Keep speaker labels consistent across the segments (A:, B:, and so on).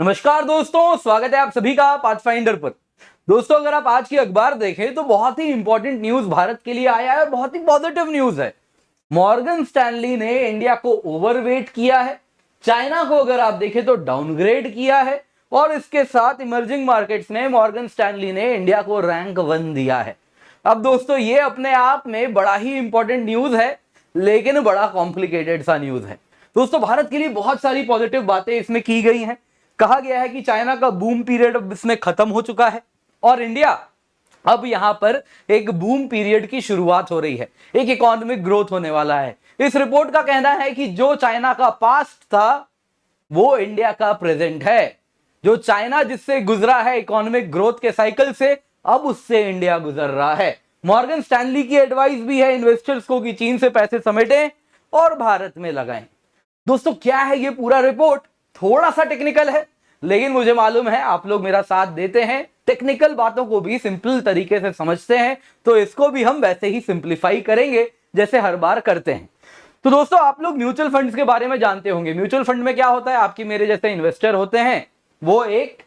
A: नमस्कार दोस्तों, स्वागत है आप सभी का पाथफाइंडर पर। दोस्तों, अगर आप आज की अखबार देखें तो बहुत ही इंपॉर्टेंट न्यूज भारत के लिए आया है और बहुत ही पॉजिटिव न्यूज है। मॉर्गन स्टैनली ने इंडिया को ओवरवेट किया है, चाइना को अगर आप देखें तो डाउनग्रेड किया है और इसके साथ इमर्जिंग मार्केट्स में मॉर्गन स्टैनली ने इंडिया को रैंक 1 दिया है। अब दोस्तों, ये अपने आप में बड़ा ही इंपॉर्टेंट न्यूज है, लेकिन बड़ा कॉम्प्लिकेटेड सा न्यूज है। दोस्तों, भारत के लिए बहुत सारी पॉजिटिव बातें इसमें की गई हैं। कहा गया है कि चाइना का बूम पीरियड अब इसमें खत्म हो चुका है और इंडिया अब यहां पर एक बूम पीरियड की शुरुआत हो रही है, एक इकोनॉमिक ग्रोथ होने वाला है। इस रिपोर्ट का कहना है कि जो चाइना का पास्ट था वो इंडिया का प्रेजेंट है। जो चाइना जिससे गुजरा है इकोनॉमिक ग्रोथ के साइकिल से, अब उससे इंडिया गुजर रहा है। मॉर्गन स्टैनली की एडवाइस भी है इन्वेस्टर्स को कि चीन से पैसे समेटें और भारत में लगाएं। दोस्तों, क्या है ये पूरा रिपोर्ट? थोड़ा सा टेक्निकल है, लेकिन मुझे मालूम है आप लोग मेरा साथ देते हैं, टेक्निकल बातों को भी सिंपल तरीके से समझते हैं, तो इसको भी हम वैसे ही सिंप्लीफाई करेंगे जैसे हर बार करते हैं। तो दोस्तों, आप लोग म्यूचुअल फंड्स के बारे में जानते होंगे। म्यूचुअल फंड में क्या होता है, आपकी मेरे जैसे इन्वेस्टर होते हैं, वो एक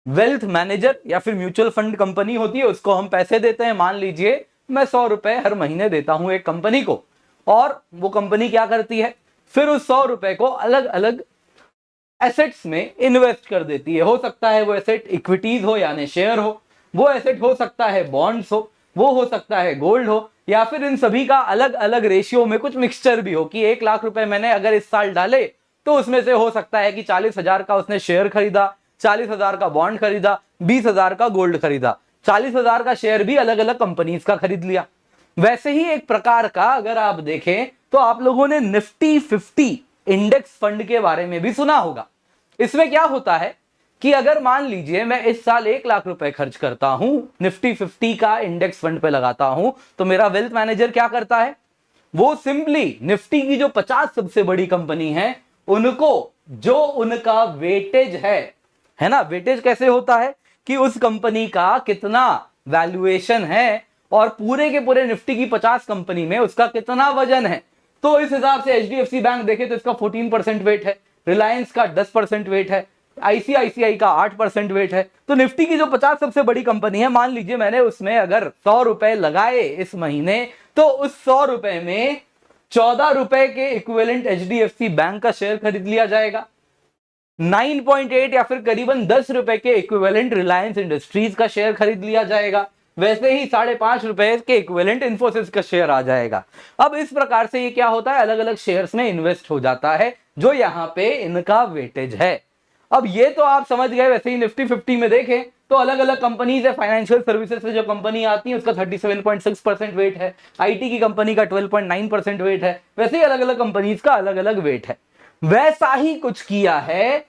A: वेल्थ मैनेजर या फिर म्यूचुअल फंड कंपनी होती है, उसको हम पैसे देते हैं। मान लीजिए मैं 100 रुपए हर महीने देता हूं एक कंपनी को, और वो कंपनी क्या करती है, फिर उस 100 रुपए को अलग अलग एसेट्स में इन्वेस्ट कर देती है। हो सकता है वो एसेट इक्विटीज हो यानी शेयर हो, वो एसेट हो सकता है बॉन्ड्स हो, वो हो सकता है गोल्ड हो, या फिर इन सभी का अलग अलग रेशियो में कुछ मिक्सचर भी हो कि 1 लाख रुपए मैंने अगर इस साल डाले तो उसमें से हो सकता है कि 40,000 का उसने शेयर खरीदा, 40,000 का बॉन्ड खरीदा, 20,000 का गोल्ड खरीदा, 40,000 का शेयर भी अलग अलग कंपनीज का खरीद लिया। वैसे ही एक प्रकार का अगर आप देखें तो आप लोगों ने निफ्टी 50 इंडेक्स फंड के बारे में भी सुना होगा। इसमें क्या होता है कि अगर मान लीजिए मैं इस साल 1 लाख रुपए खर्च करता हूं, निफ्टी 50 का इंडेक्स फंड पे लगाता हूं, तो मेरा वेल्थ मैनेजर क्या करता है, वो सिंपली निफ्टी की जो 50 सबसे बड़ी कंपनी है उनको जो उनका वेटेज है ना, वेटेज कैसे होता है कि उस कंपनी का कितना वैल्यूएशन है और पूरे के पूरे निफ्टी की 50 कंपनी में उसका कितना वजन है। तो इस हिसाब से एचडीएफसी बैंक देखे तो इसका 14% वेट है, रिलायंस का 10% वेट है, आईसीआईसीआई का 8% वेट है। तो निफ्टी की जो 50 सबसे बड़ी कंपनी है, मान लीजिए मैंने उसमें अगर 100 रुपए लगाए इस महीने, तो उस 100 रुपए में 14 रुपए के इक्विवेलेंट एचडीएफसी बैंक का शेयर खरीद लिया जाएगा, 9.8 या फिर करीबन 10 रुपए के इक्विवेलेंट रिलायंस इंडस्ट्रीज का शेयर खरीद लिया जाएगा, वैसे ही 5.5 रुपए के इक्विवेलेंट इन्फोसिस का शेयर आ जाएगा। अब इस प्रकार से ये क्या होता है, अलग अलग शेयर्स में इन्वेस्ट हो जाता है, जो यहां पे इनका वेटेज है। अब ये तो आप समझ गए। वैसे ही निफ्टी 50 में देखें तो अलग अलग कंपनीज है, फाइनेंशियल सर्विसेज से जो कंपनी आती है उसका 37.6% वेट है, आईटी की कंपनी का 12.9% वेट है, वैसे ही अलग अलग कंपनीज का अलग अलग वेट है। वैसा ही कुछ किया है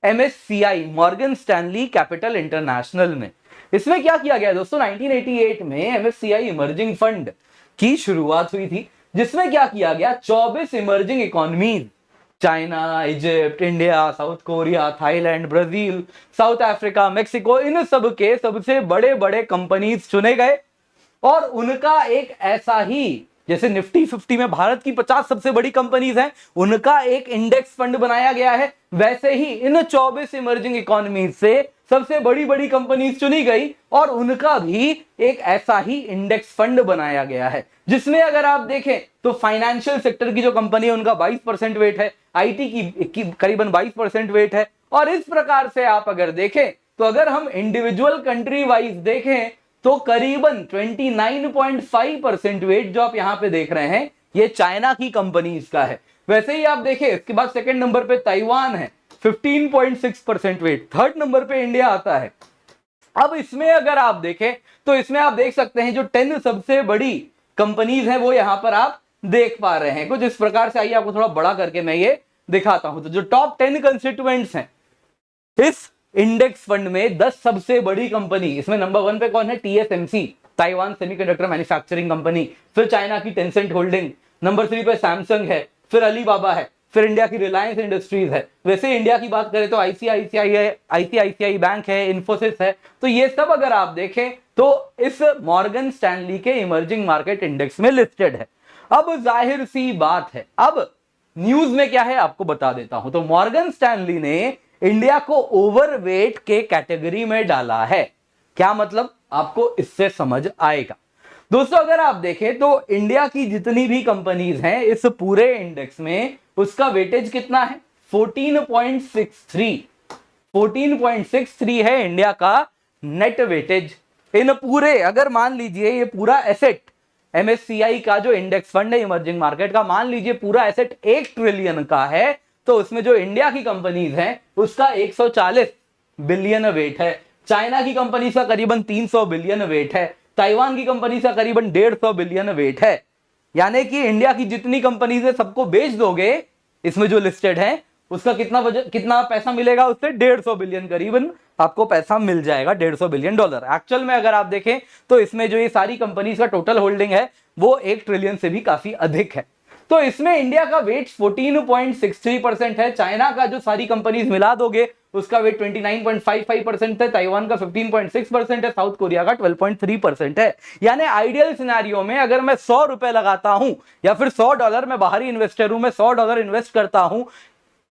A: MSCI, Morgan Stanley capital international ने। इसमें क्या किया गया दोस्तों, 1988 में एमएससीआई इमर्जिंग फंड की शुरुआत हुई थी, जिसमें क्या किया गया, 24 emerging economies, China, Egypt, India, South Korea, Thailand, Brazil, South Africa, Mexico, इन सब के सबसे बड़े बड़े कंपनीज चुने गए और उनका एक ऐसा ही, जैसे निफ्टी 50 में भारत की 50 सबसे बड़ी कंपनीज हैं, उनका एक इंडेक्स फंड बनाया गया है। वैसे ही इन 24 इमर्जिंग इकोनॉमीज से सबसे बड़ी बड़ी कंपनीज चुनी गई और उनका भी एक ऐसा ही इंडेक्स फंड बनाया गया है, जिसमें अगर आप देखें तो फाइनेंशियल सेक्टर की जो कंपनी है उनका 22% वेट है, आईटी की करीबन 22% वेट है। और इस प्रकार से आप अगर देखें तो अगर हम इंडिविजुअल कंट्री वाइज देखें तो करीबन 29.5% वेट जो आप यहां पे देख रहे हैं ये चाइना की कंपनीज का है। वैसे ही आप देखें इसके बाद सेकंड नंबर पे ताइवान है, 15.6% वेट, थर्ड नंबर पे इंडिया आता है। अब इसमें अगर आप देखें तो इसमें आप देख सकते हैं जो 10 सबसे बड़ी कंपनीज हैं वो यहां पर आप देख पा रहे हैं कुछ इस प्रकार से। आइए आपको थोड़ा बड़ा करके मैं ये दिखाता हूं। तो जो टॉप 10 कंस्टिट्यूएंट्स हैं इस इंडेक्स फंड में, 10 सबसे बड़ी कंपनी, इसमें नंबर 1 पे कौन है, TSMC, Taiwan semiconductor manufacturing company, फिर चाइना की टेंसेंट होल्डिंग, नंबर 3 पे सैमसंग है, फिर अलीबाबा है, फिर इंडिया की रिलायंस इंडस्ट्रीज है। वैसे इंडिया की बात करें तो आईसीआईसीआई बैंक है, इन्फोसिस है। तो ये सब अगर आप देखें तो इस मॉर्गन स्टैनली के इमर्जिंग मार्केट इंडेक्स में लिस्टेड है। अब जाहिर सी बात है, अब न्यूज में क्या है आपको बता देता हूं। तो मॉर्गन स्टैनली ने इंडिया को ओवरवेट के कैटेगरी में डाला है। क्या मतलब, आपको इससे समझ आएगा। दोस्तों अगर आप देखें तो इंडिया की जितनी भी कंपनीज हैं इस पूरे इंडेक्स में उसका वेटेज कितना है, 14.63। 14.63 है इंडिया का नेट वेटेज इन पूरे, अगर मान लीजिए ये पूरा एसेट एमएससीआई का जो इंडेक्स फंड है इमर्जिंग मार्केट का, मान लीजिए पूरा एसेट 1 ट्रिलियन का है, तो उसमें जो इंडिया की कंपनीज हैं उसका 140 बिलियन वेट है, चाइना की कंपनी का करीबन 300 बिलियन वेट है, ताइवान की कंपनी का करीबन 150 बिलियन वेट है। यानी कि इंडिया की जितनी कंपनीज है सबको बेच दोगे, इसमें जो लिस्टेड है उसका कितना पैसा मिलेगा, उससे 150 बिलियन करीबन आपको पैसा मिल जाएगा, 150 बिलियन डॉलर। एक्चुअल में अगर आप देखें तो इसमें जो ये सारी कंपनीज का टोटल होल्डिंग है वो 1 ट्रिलियन से भी काफी अधिक है। तो इसमें इंडिया का वेट 14.63% है, चाइना का जो सारी कंपनीज मिला दोगे उसका वेट 29.55% है, ताइवान का 15.6% है, साउथ कोरिया का 12.3% है। यानी आइडियल सिनेरियो में अगर मैं $100 लगाता हूं या फिर $100, मैं बाहरी इन्वेस्टर हूं, मैं $100 इन्वेस्ट करता हूं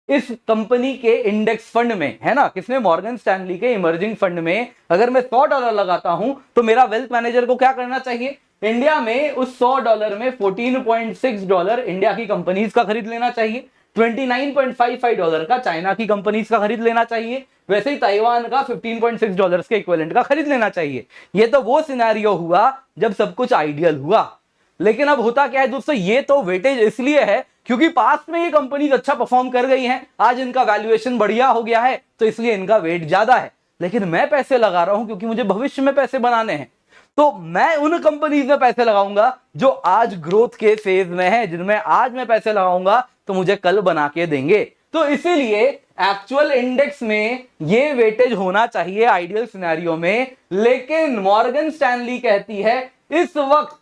A: इस कंपनी के इंडेक्स फंड में, है ना, किसमें, मॉर्गन स्टैनली के इमर्जिंग फंड में, अगर मैं $100 लगाता हूं तो मेरा वेल्थ मैनेजर को क्या करना चाहिए, इंडिया में उस $100 में $14.6 इंडिया की कंपनीज का खरीद लेना चाहिए, $29.55 का चाइना की कंपनीज का खरीद लेना चाहिए, वैसे ही ताइवान का $15.6 के इक्विवेलेंट का खरीद लेना चाहिए। ये तो वो सिनेरियो हुआ जब सब कुछ आइडियल हुआ। लेकिन अब होता क्या है दोस्तों, ये तो वेटेज इसलिए है क्योंकि पास्ट में ये कंपनीज अच्छा परफॉर्म कर गई हैं, आज इनका वैल्यूएशन बढ़िया हो गया है तो इसलिए इनका वेट ज्यादा है। लेकिन मैं पैसे लगा रहा हूं क्योंकि मुझे भविष्य में पैसे बनाने हैं, तो मैं उन कंपनीज में पैसे लगाऊंगा जो आज ग्रोथ के फेज में है, जिनमें आज मैं पैसे लगाऊंगा तो मुझे कल बना के देंगे। तो इसीलिए एक्चुअल इंडेक्स में ये वेटेज होना चाहिए आइडियल सिनेरियो में। लेकिन मॉर्गन स्टैनली कहती है इस वक्त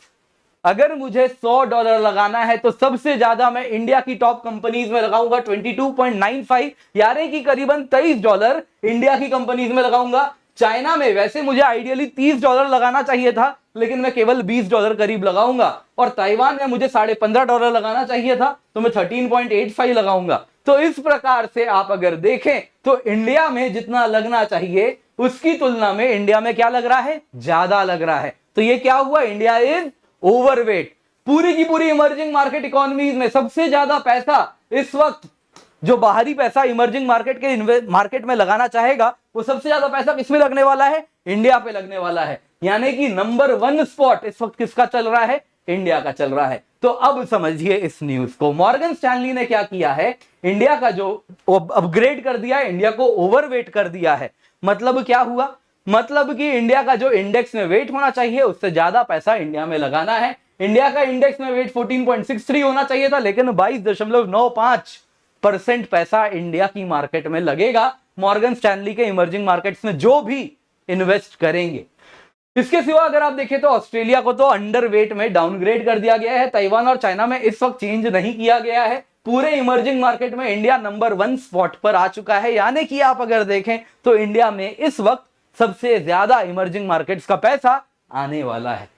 A: अगर मुझे $100 लगाना है तो सबसे ज्यादा मैं इंडिया की टॉप कंपनीज में लगाऊंगा 22.95, यानी कि करीबन $23 इंडिया की कंपनीज में लगाऊंगा। चाइना में वैसे मुझे आइडियली $30 लगाना चाहिए था, लेकिन मैं केवल $20 करीब लगाऊंगा, और ताइवान में मुझे $15.5 लगाना चाहिए था तो मैं 13.85 लगाऊंगा। तो इस प्रकार से आप अगर देखें तो इंडिया में जितना लगना चाहिए उसकी तुलना में इंडिया में क्या लग रहा है, ज्यादा लग रहा है। तो ये क्या हुआ, इंडिया इज ओवरवेट। पूरी की पूरी इमर्जिंग मार्केट इकोनॉमीज में सबसे ज्यादा पैसा इस वक्त जो बाहरी पैसा इमर्जिंग मार्केट में लगाना चाहेगा वो सबसे ज्यादा पैसा किसमें लगने वाला है, इंडिया पे लगने वाला है। यानी कि नंबर 1 स्पॉट इस वक्त किसका चल रहा है, इंडिया का चल रहा है। तो अब समझिए इस न्यूज को, मॉर्गन स्टैनली ने क्या किया है, इंडिया का जो अपग्रेड कर दिया है, इंडिया को ओवरवेट कर दिया है। मतलब क्या हुआ, मतलब कि इंडिया का जो इंडेक्स में वेट होना चाहिए उससे ज्यादा पैसा इंडिया में लगाना है। इंडिया का इंडेक्स में वेट 14.63 होना चाहिए था, लेकिन 22.95% पैसा इंडिया की मार्केट में लगेगा मॉर्गन स्टैनली के इमर्जिंग मार्केट्स में जो भी इन्वेस्ट करेंगे। इसके सिवा अगर आप देखें तो ऑस्ट्रेलिया को तो अंडरवेट में डाउनग्रेड कर दिया गया है, ताइवान और चाइना में इस वक्त चेंज नहीं किया गया है। पूरे इमर्जिंग मार्केट में इंडिया नंबर 1 स्पॉट पर आ चुका है। यानी कि आप अगर देखें तो इंडिया में इस वक्त सबसे ज्यादा इमर्जिंग मार्केट्स का पैसा आने वाला है।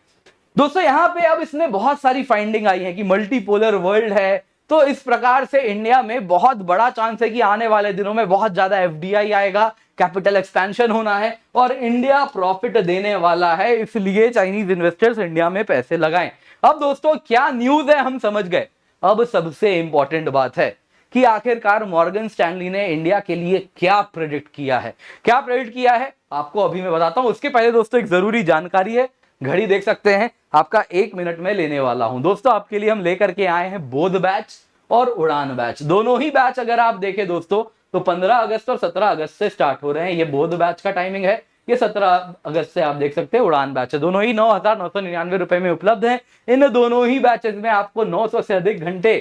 A: दोस्तों यहां पे अब इसमें बहुत सारी फाइंडिंग आई है कि मल्टीपोलर वर्ल्ड है, तो इस प्रकार से इंडिया में बहुत बड़ा चांस है कि आने वाले दिनों में बहुत ज्यादा एफडीआई आएगा, कैपिटल एक्सपेंशन होना है और इंडिया प्रॉफिट देने वाला है, इसलिए चाइनीज इन्वेस्टर्स इंडिया में पैसे लगाएं। अब दोस्तों क्या न्यूज है हम समझ गए। अब सबसे इंपॉर्टेंट बात है कि आखिरकार मॉर्गन स्टैनली ने इंडिया के लिए क्या प्रेडिक्ट किया है। क्या प्रेडिक्ट किया है आपको अभी मैं बताता हूं। उसके पहले दोस्तों एक जरूरी जानकारी है, घड़ी देख सकते हैं, आपका 1 मिनट में लेने वाला हूं। दोस्तों आपके लिए हम लेकर के आए हैं बोध बैच और उड़ान बैच। दोनों ही बैच अगर आप देखें दोस्तों तो 15 अगस्त और 17 अगस्त से स्टार्ट हो रहे हैं। ये बोध बैच का टाइमिंग है, ये 17 अगस्त से आप देख सकते हैं उड़ान बैच है। दोनों ही 9,999 रुपए में उपलब्ध है। इन दोनों ही बैचेस में आपको 900 से अधिक घंटे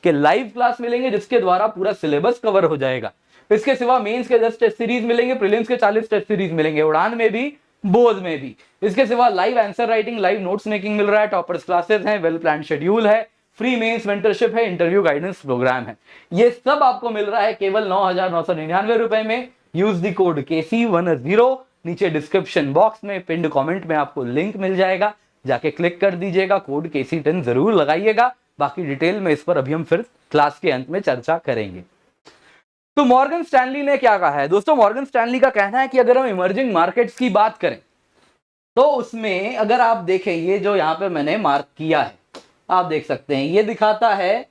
A: के लाइव क्लास मिलेंगे जिसके द्वारा पूरा सिलेबस कवर हो जाएगा। इसके सिवा मेंस के 10 टेस्ट सीरीज मिलेंगे, प्रीलिम्स के 40 टेस्ट सीरीज मिलेंगे, उड़ान में भी बोध में भी। इसके सिवा live answer writing, live notes making मिल रहा है, टॉपर्स क्लासेस हैं, वेल प्लान शेड्यूल है, फ्री मेंस मेंटरशिप है, इंटरव्यू गाइडेंस प्रोग्राम है। ये सब आपको मिल रहा है केवल 9,999 रुपए में। यूज द कोड KC10, नीचे डिस्क्रिप्शन बॉक्स में पिंड कमेंट में आपको लिंक मिल जाएगा, जाके क्लिक कर दीजिएगा, कोड KC10 जरूर लगाइएगा। बाकी डिटेल में इस पर अभी हम फिर क्लास के अंत में चर्चा करेंगे। तो मॉर्गन स्टैनली ने क्या कहा है दोस्तों? मॉर्गन स्टैनली का कहना है कि अगर हम इमर्जिंग मार्केट्स की बात करें तो उसमें अगर आप देखें, ये जो यहां पे मैंने मार्क किया है आप देख सकते हैं, ये दिखाता है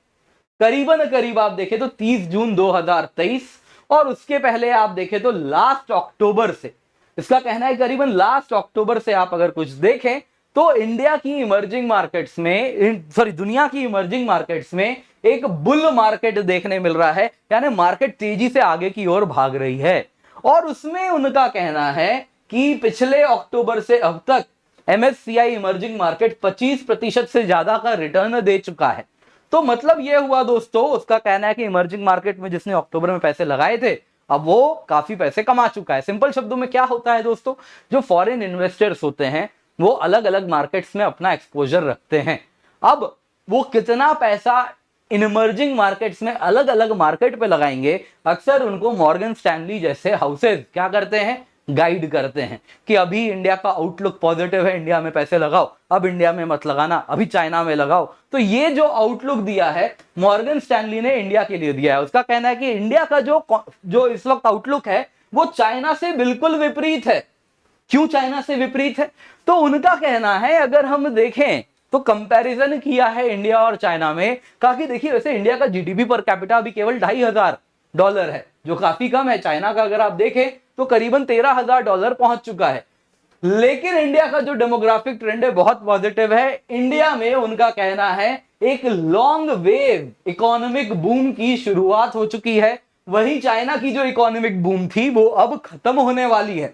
A: करीबन करीब आप देखें तो 30 जून 2023 और उसके पहले आप देखें तो लास्ट अक्टूबर से, इसका कहना है करीबन लास्ट अक्टूबर से आप अगर कुछ देखें तो इंडिया की इमर्जिंग मार्केट्स में, सॉरी दुनिया की इमर्जिंग मार्केट्स में एक बुल मार्केट देखने मिल रहा है, यानी मार्केट तेजी से आगे की ओर भाग रही है। और उसमें उनका कहना है कि पिछले अक्टूबर से अब तक एमएससीआई इमर्जिंग मार्केट 25% से ज्यादा का रिटर्न दे चुका है। तो मतलब यह हुआ दोस्तों, उसका कहना है कि इमर्जिंग मार्केट में जिसने अक्टूबर में पैसे लगाए थे अब वो काफी पैसे कमा चुका है। सिंपल शब्दों में क्या होता है दोस्तों, जो फॉरेन इन्वेस्टर्स होते हैं वो अलग अलग मार्केट्स में अपना एक्सपोजर रखते हैं। अब वो कितना पैसा इमर्जिंग मार्केट्स में अलग अलग मार्केट पे लगाएंगे, अक्सर उनको मॉर्गन स्टैनली जैसे हाउसेज क्या करते हैं, गाइड करते हैं कि अभी इंडिया का आउटलुक पॉजिटिव है, इंडिया में पैसे लगाओ, अब इंडिया में मत लगाना, अभी चाइना में लगाओ। तो ये जो आउटलुक दिया है मॉर्गन स्टैनली ने इंडिया के लिए दिया है। उसका कहना है कि इंडिया का जो इस वक्त आउटलुक है वो चाइना से बिल्कुल विपरीत है। क्यों चाइना से विपरीत है? तो उनका कहना है अगर हम देखें तो कंपैरिजन किया है इंडिया और चाइना में, कहा कि देखिए वैसे इंडिया का जीडीपी पर कैपिटा अभी केवल $2,500 है, जो काफी कम है। चाइना का अगर आप देखें तो करीबन $13,000 पहुंच चुका है। लेकिन इंडिया का जो डेमोग्राफिक ट्रेंड है बहुत पॉजिटिव है। इंडिया में उनका कहना है एक लॉन्ग वेव इकोनॉमिक बूम की शुरुआत हो चुकी है। वही चाइना की जो इकोनॉमिक बूम थी वो अब खत्म होने वाली है।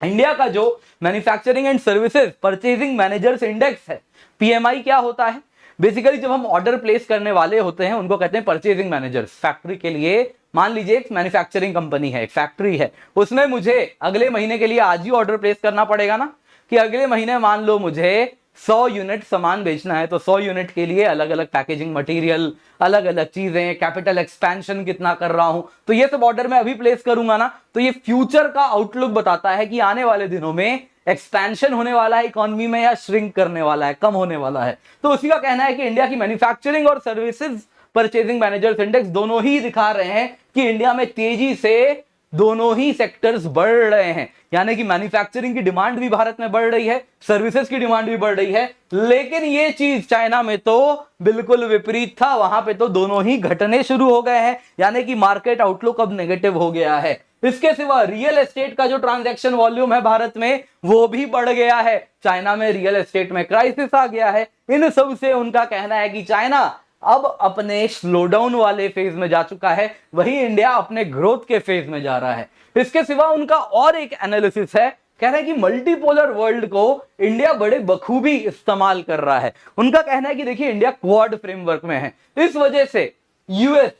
A: इंडिया का जो manufacturing and services purchasing managers index है, पीएमआई, क्या होता है? बेसिकली जब हम ऑर्डर प्लेस करने वाले होते हैं उनको कहते हैं परचेजिंग मैनेजर्स। फैक्ट्री के लिए, मान लीजिए एक मैन्युफैक्चरिंग कंपनी है, एक फैक्ट्री है, उसमें मुझे अगले महीने के लिए आज ही ऑर्डर प्लेस करना पड़ेगा ना, कि अगले महीने मान लो मुझे 100 यूनिट सामान बेचना है, तो 100 यूनिट के लिए अलग अलग पैकेजिंग मटेरियल, अलग अलग चीजें, कैपिटल एक्सपेंशन कितना कर रहा हूं, तो ये सब ऑर्डर मैं अभी प्लेस करूंगा ना। तो ये फ्यूचर का आउटलुक बताता है कि आने वाले दिनों में एक्सपेंशन होने वाला है इकोनॉमी में या श्रिंक करने वाला है, कम होने वाला है। तो उसी का कहना है कि इंडिया की मैन्युफैक्चरिंग और सर्विसेज परचेजिंग मैनेजर्स इंडेक्स दोनों ही दिखा रहे हैं कि इंडिया में तेजी से दोनों ही सेक्टर्स बढ़ रहे हैं, यानी कि मैन्युफैक्चरिंग की डिमांड भी भारत में बढ़ रही है, सर्विसेज की डिमांड भी बढ़ रही है। लेकिन ये चीज चाइना में तो बिल्कुल विपरीत था, वहां पे तो दोनों ही घटने शुरू हो गए हैं, यानी कि मार्केट आउटलुक अब नेगेटिव हो गया है। इसके सिवा रियल एस्टेट का जो ट्रांजैक्शन वॉल्यूम है भारत में वो भी बढ़ गया है। चाइना में रियल एस्टेट में क्राइसिस आ गया है। इन सब से उनका कहना है कि चाइना अब अपने स्लोडाउन वाले फेज में जा चुका है, वही इंडिया अपने ग्रोथ के फेज में जा रहा है। इसके सिवा उनका और एक एनालिसिस है, कह रहा है कि मल्टीपोलर वर्ल्ड को इंडिया बड़े बखूबी इस्तेमाल कर रहा है। उनका कहना है कि देखिए इंडिया क्वाड फ्रेमवर्क में है, इस वजह से यूएस,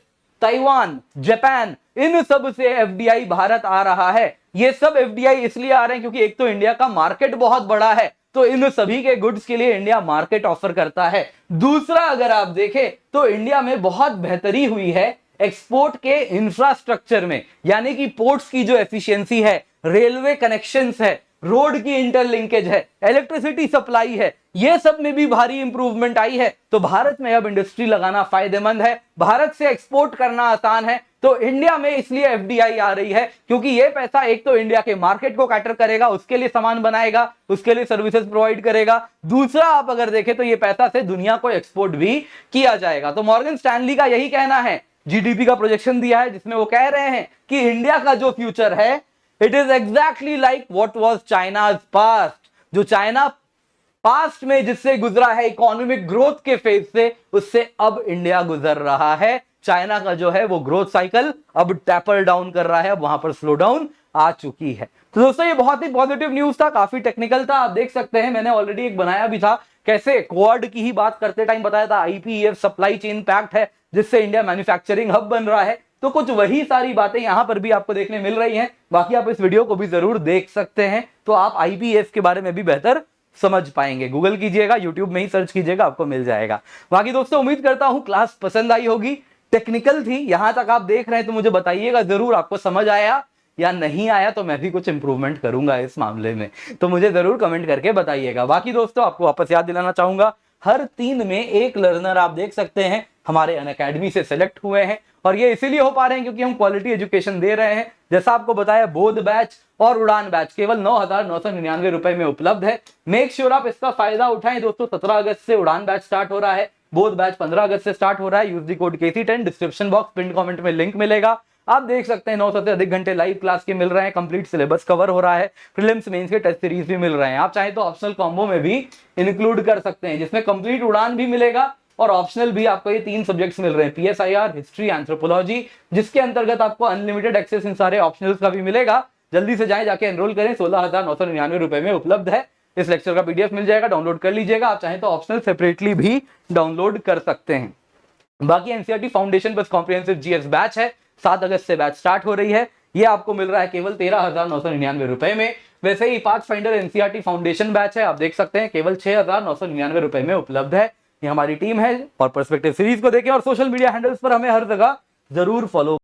A: ताइवान, जापान, इन सब से एफडीआई भारत आ रहा है। ये सब एफडीआई इसलिए आ रहे हैं क्योंकि एक तो इंडिया का मार्केट बहुत बड़ा है, तो इन सभी के गुड्स के लिए इंडिया मार्केट ऑफर करता है। दूसरा अगर आप देखें तो इंडिया में बहुत बेहतरी हुई है एक्सपोर्ट के इंफ्रास्ट्रक्चर में, यानी कि पोर्ट्स की जो एफिशिएंसी है, रेलवे कनेक्शंस है, रोड की इंटरलिंकेज है, इलेक्ट्रिसिटी सप्लाई है, ये सब में भी भारी इंप्रूवमेंट आई है। तो भारत में अब इंडस्ट्री लगाना फायदेमंद है, भारत से एक्सपोर्ट करना आसान है। तो इंडिया में इसलिए एफडीआई आ रही है क्योंकि ये पैसा एक तो इंडिया के मार्केट को कैटर करेगा, उसके लिए सामान बनाएगा, उसके लिए सर्विसेज प्रोवाइड करेगा। दूसरा आप अगर देखें तो ये पैसा से दुनिया को एक्सपोर्ट भी किया जाएगा। तो मॉर्गन स्टैनली का यही कहना है, जीडीपी का प्रोजेक्शन दिया है जिसमें वो कह रहे हैं कि इंडिया का जो फ्यूचर है it is exactly like what was China's past. जो चाइना पास्ट में जिससे गुजरा है इकोनॉमिक ग्रोथ के फेज से, उससे अब इंडिया गुजर रहा है। चाइना का जो है वो ग्रोथ साइकिल अब टैपर डाउन कर रहा है, अब वहां पर स्लो डाउन आ चुकी है। तो दोस्तों ये बहुत ही पॉजिटिव न्यूज था, काफी टेक्निकल था, आप देख सकते हैं मैंने ऑलरेडी एक बनाया भी था, कैसे क्वाड की ही बात करते टाइम बताया था, आईपीईएफ सप्लाई चेन पैक्ट है जिससे इंडिया मैन्युफैक्चरिंग हब बन रहा है। तो कुछ वही सारी बातें यहां पर भी आपको देखने मिल रही हैं। बाकी आप इस वीडियो को भी जरूर देख सकते हैं, तो आप आईपीएफ के बारे में भी बेहतर समझ पाएंगे। गूगल कीजिएगा, यूट्यूब में ही सर्च कीजिएगा, आपको मिल जाएगा। बाकी दोस्तों उम्मीद करता हूं क्लास पसंद आई होगी, टेक्निकल थी, यहां तक आप देख रहे हैं तो मुझे बताइएगा जरूर आपको समझ आया या नहीं आया, तो मैं भी कुछ इंप्रूवमेंट करूंगा इस मामले में, तो मुझे जरूर कमेंट करके बताइएगा। बाकी दोस्तों आपको वापस याद दिलाना चाहूंगा, हर 3 में एक लर्नर आप देख सकते हैं हमारे अनअकैडमी से सिलेक्ट हुए हैं और ये इसीलिए हो पा रहे हैं क्योंकि हम क्वालिटी एजुकेशन दे रहे हैं। जैसा आपको बताया, बोध बैच और उड़ान बैच केवल 9,999 रुपए में उपलब्ध है। मेक श्योर आप इसका फायदा उठाएं दोस्तों। 17 अगस्त से उड़ान बैच स्टार्ट हो रहा है, बोध बैच 15 अगस्त से स्टार्ट हो रहा है। Use the code KC10, description box pin comment में लिंक मिलेगा। आप देख सकते हैं 900 से अधिक घंटे लाइव क्लास के मिल रहे हैं, कंप्लीट सिलेबस कवर हो रहा है, प्रीलिम्स मेंस के टेस्ट सीरीज भी मिल रहे हैं। आप चाहें तो ऑप्शनल कॉम्बो में भी इंक्लूड कर सकते हैं, जिसमें कंप्लीट उड़ान भी मिलेगा और ऑप्शनल भी आपको ये 3 सब्जेक्ट्स मिल रहे हैं, PSIR, हिस्ट्री, एंथ्रोपोलॉजी, जिसके अंतर्गत आपको अनलिमिटेड एक्सेस इन सारे ऑप्शनल्स का भी मिलेगा। जल्दी से जाके एनरोल करें। 16,999 रुपए में उपलब्ध है। इस लेक्चर का PDF मिल जाएगा, डाउनलोड कर लीजिएगा। आप चाहें तो ऑप्शनल सेपरेटली भी डाउनलोड कर सकते हैं। बाकी NCERT फाउंडेशन बस कॉम्प्रिहेंसिव GS बैच है, 7 अगस्त से बैच स्टार्ट हो रही है। ये आपको मिल रहा है केवल 13,999 रुपए में। वैसे ही path finder NCERT foundation batch है, आप देख सकते हैं केवल 6,999 रुपए में उपलब्ध है। ये हमारी टीम है। और पर्सपेक्टिव सीरीज को देखें और सोशल मीडिया हैंडल्स पर हमें हर जगह जरूर फॉलो